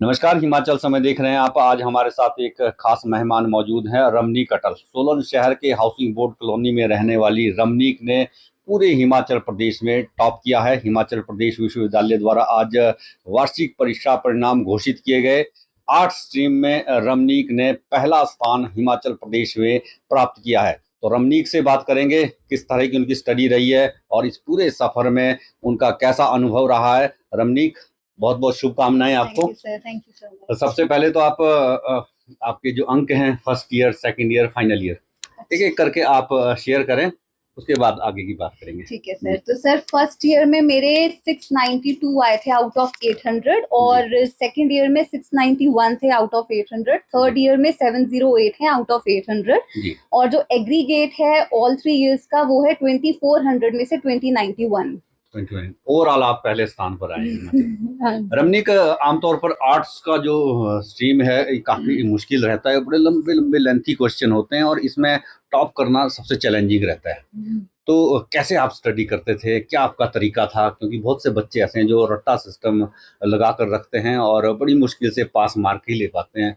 नमस्कार, हिमाचल समय देख रहे हैं आप। आज हमारे साथ एक खास मेहमान मौजूद हैं, रमनीक अटल। सोलन शहर के हाउसिंग बोर्ड कॉलोनी में रहने वाली रमनीक ने पूरे हिमाचल प्रदेश में टॉप किया है। हिमाचल प्रदेश विश्वविद्यालय द्वारा आज वार्षिक परीक्षा परिणाम घोषित किए गए। आर्ट्स स्ट्रीम में रमनीक ने पहला स्थान हिमाचल प्रदेश में प्राप्त किया है। तो रमनीक से बात करेंगे किस तरह की उनकी स्टडी रही है और इस पूरे सफर में उनका कैसा अनुभव रहा है। रमनीक, बहुत बहुत शुभकामनाएं आपको। Thank you sir. तो सबसे पहले तो आप आपके जो अंक हैं first year, second year, final year, एक एक करके आप शेयर करें, उसके बाद आगे की बात करेंगे। ठीक है सर। तो सर फर्स्ट ईयर में मेरे 692 आए थे आउट ऑफ 800 और सेकंड ईयर में 691 थे आउट ऑफ 800। थर्ड ईयर में 708 है आउट ऑफ 800 और जो एग्रीगेट है ऑल 3 इयर्स का वो है 2400 में से 2091। ओवरऑल आप पहले स्थान पर आए हैं। रमनीक, आमतौर पर आर्ट्स का जो स्ट्रीम है काफी मुश्किल रहता है, बड़े लंबे लंबे लेंथी क्वेश्चन होते हैं और इसमें टॉप करना सबसे चैलेंजिंग रहता है। तो कैसे आप स्टडी करते थे, क्या आपका तरीका था? क्योंकि बहुत से बच्चे ऐसे हैं जो रट्टा सिस्टम लगा कर रखते हैं और बड़ी मुश्किल से पास मार्क ही ले पाते हैं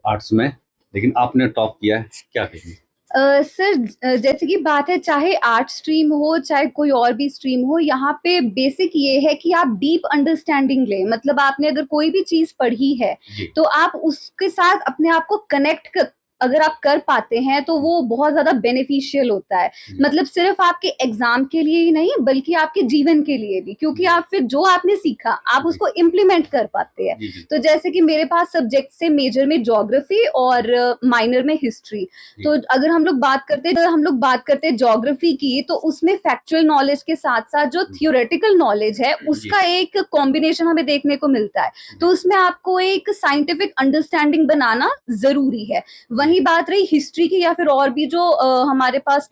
आर्ट्स में, लेकिन आपने टॉप किया है, क्या कहेंगे? सर जैसे कि बात है, चाहे आर्ट स्ट्रीम हो चाहे कोई और भी स्ट्रीम हो, यहाँ पे बेसिक ये है कि आप डीप अंडरस्टैंडिंग लें। मतलब आपने अगर कोई भी चीज पढ़ी है तो आप उसके साथ अपने आप को कनेक्ट अगर आप कर पाते हैं तो वो बहुत ज्यादा बेनिफिशियल होता है। मतलब सिर्फ आपके एग्जाम के लिए ही नहीं बल्कि आपके जीवन के लिए भी, क्योंकि आप फिर जो आपने सीखा आप उसको इम्प्लीमेंट कर पाते हैं। तो जैसे कि मेरे पास सब्जेक्ट से मेजर में ज्योग्राफी और माइनर में हिस्ट्री। तो अगर हम लोग बात करते हैं ज्योग्राफी की, तो उसमें फैक्चुअल नॉलेज के साथ साथ जो थियोरेटिकल नॉलेज है उसका एक कॉम्बिनेशन हमें देखने को मिलता है। तो उसमें आपको एक साइंटिफिक अंडरस्टैंडिंग बनाना जरूरी है। वही बात रही हिस्ट्री की या फिर और भी जो हमारे पास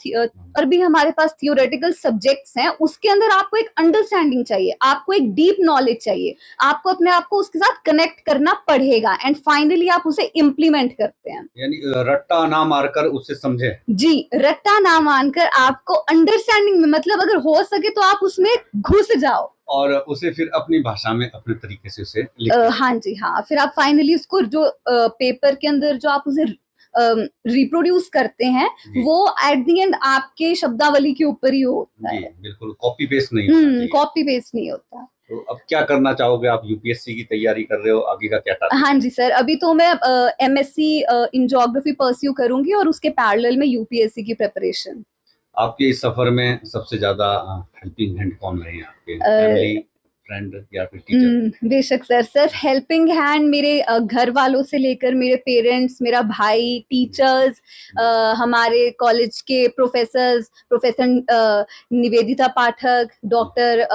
थियोरेटिकल सब्जेक्ट्स हैं, उसके अंदर आपको एक अंडरस्टैंडिंग चाहिए, आपको एक डीप नॉलेज चाहिए, आपको अपने आप को उसके साथ कनेक्ट करना पड़ेगा एंड फाइनली आप उसे इम्प्लीमेंट करते हैं। यानी रट्टा ना मारकर उसे समझे। जी, रट्टा ना मानकर आपको अंडरस्टैंडिंग में, मतलब अगर हो सके तो आप उसमें घुस जाओ और उसे फिर अपनी भाषा में अपने तरीके से उसे हाँ जी हाँ, फिर आप फाइनली उसको जो पेपर के अंदर जो आप उसे रिप्रोड्यूस करते हैं वो एट द एंड आपके शब्दावली के ऊपर ही होता है। बिल्कुल कॉपी पेस्ट नहीं होता। कॉपी पेस्ट नहीं होता। तो अब क्या करना चाहोगे? आप यूपीएससी की तैयारी कर रहे हो, आगे का क्या टारगेट? हाँ जी सर, अभी तो मैं एमएससी इन ज्योग्राफी परस्यू करूंगी और उसके पैरेलल में यूपीएससी की प्रिपरेशन। आपके इस सफर में सबसे ज्यादा हेल्पिंग हैंड कौन रहे हैं आपके? फैमिली, फ्रेंड या फिर टीचर? बेशक सर हेल्पिंग हैंड मेरे घर वालों से लेकर मेरे पेरेंट्स, मेरा भाई, टीचर्स, हमारे कॉलेज के प्रोफेसर निवेदिता पाठक, डॉक्टर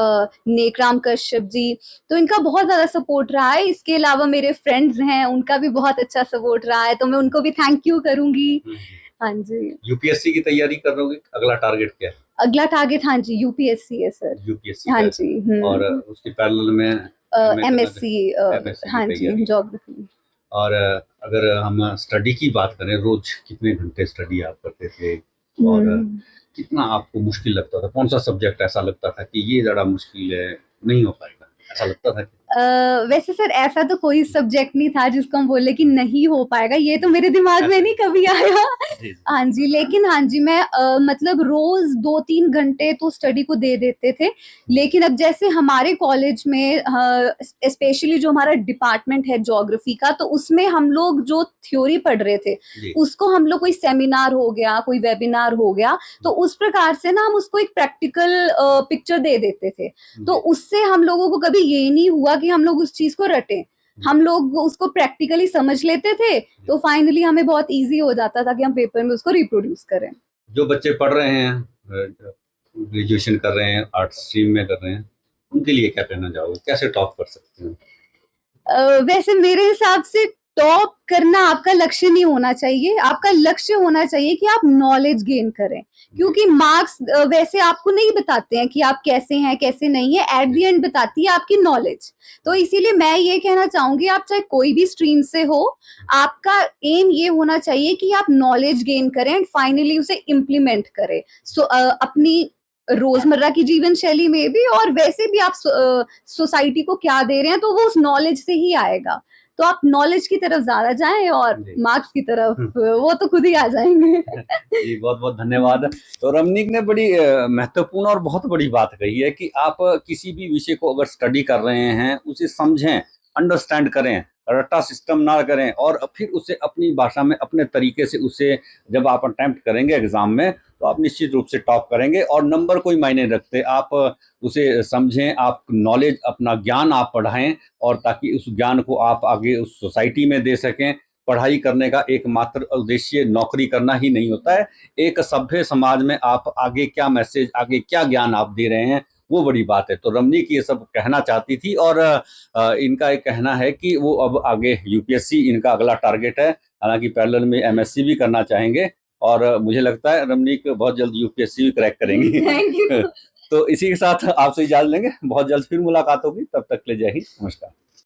नेकराम कश्यप जी, तो इनका बहुत ज्यादा सपोर्ट रहा है। इसके अलावा मेरे फ्रेंड्स हैं, उनका भी बहुत अच्छा सपोर्ट रहा है, तो मैं उनको भी थैंक यू करूंगी। हाँ जी। यूपीएससी की तैयारी कर रहे हो, अगला टारगेट क्या है? अगला टारगेट हाँ जी यूपीएससी है सर। यूपीएससी हाँ जी। और उसके पैरेलल में एमएससी हाँ जी ज्योग्राफी। और अगर हम स्टडी की बात करें, रोज कितने घंटे स्टडी आप करते थे और कितना आपको मुश्किल लगता था? कौन सा सब्जेक्ट ऐसा लगता था कि ये ज्यादा मुश्किल है, नहीं हो पाएगा, ऐसा लगता था? वैसे सर ऐसा तो कोई सब्जेक्ट नहीं था जिसको हम बोले कि नहीं हो पाएगा, ये तो मेरे दिमाग में नहीं कभी आया। हाँ जी, लेकिन हाँ जी मैं मतलब रोज 2-3 घंटे तो स्टडी को दे देते थे। लेकिन अब जैसे हमारे कॉलेज में स्पेशली जो हमारा डिपार्टमेंट है ज्योग्राफी का, तो उसमें हम लोग जो थ्योरी पढ़ रहे थे उसको हम लोग कोई सेमिनार हो गया, कोई वेबिनार हो गया, तो उस प्रकार से ना हम उसको एक प्रैक्टिकल पिक्चर दे देते थे। तो उससे हम लोगों को कभी ये नहीं हुआ कि हम लोग उस चीज को रटें, हम लोग उसको प्रैक्टिकली समझ लेते थे, तो फाइनली हमें बहुत इजी हो जाता था कि हम पेपर में उसको रिप्रोड्यूस करें। जो बच्चे पढ़ रहे हैं, ग्रेजुएशन कर रहे हैं, आर्ट्स स्ट्रीम में कर रहे हैं, उनके लिए क्या कहना चाहोगे? कैसे टॉप कर सकते हैं? वैसे मेरे हिसाब से टॉप करना आपका लक्ष्य नहीं होना चाहिए, आपका लक्ष्य होना चाहिए कि आप नॉलेज गेन करें, क्योंकि मार्क्स वैसे आपको नहीं बताते हैं कि आप कैसे हैं कैसे नहीं है, एट द एंड बताती है आपकी नॉलेज। तो इसीलिए मैं ये कहना चाहूंगी, आप चाहे कोई भी स्ट्रीम से हो, आपका एम ये होना चाहिए कि आप नॉलेज गेन करें एंड फाइनली उसे इम्प्लीमेंट करें। अपनी रोजमर्रा की जीवन शैली में भी, और वैसे भी आप सोसाइटी को क्या दे रहे हैं तो वो उस नॉलेज से ही आएगा। तो आप नॉलेज की तरफ ज्यादा जाएं और मार्क्स की तरफ वो तो खुद ही आ जाएंगे। जी बहुत बहुत धन्यवाद। तो रमनीक ने बड़ी महत्वपूर्ण और बहुत बड़ी बात कही है कि आप किसी भी विषय को अगर स्टडी कर रहे हैं उसे समझें, अंडरस्टैंड करें, रट्टा सिस्टम ना करें और फिर उसे अपनी भाषा में अपने तरीके से उसे जब आप अटेम्प्ट करेंगे एग्जाम में तो आप निश्चित रूप से टॉप करेंगे। और नंबर कोई मायने नहीं रखते, आप उसे समझें, आप नॉलेज अपना ज्ञान आप बढ़ाएं और ताकि उस ज्ञान को आप आगे उस सोसाइटी में दे सकें। पढ़ाई करने का एकमात्र उद्देश्य नौकरी करना ही नहीं होता है, एक सभ्य समाज में आप आगे क्या मैसेज, आगे क्या ज्ञान आप दे रहे हैं वो बड़ी बात है। तो रमनीक ये सब कहना चाहती थी और इनका एक कहना है कि वो अब आगे यूपीएससी इनका अगला टारगेट है, हालांकि पैरेलल में एमएससी भी करना चाहेंगे और मुझे लगता है रमनीक बहुत जल्द यूपीएससी भी क्रैक करेंगी। Thank you. तो इसी के साथ आपसे इजाजत लेंगे, बहुत जल्द फिर मुलाकात होगी, तब तक के लिए जय हिंद, नमस्कार।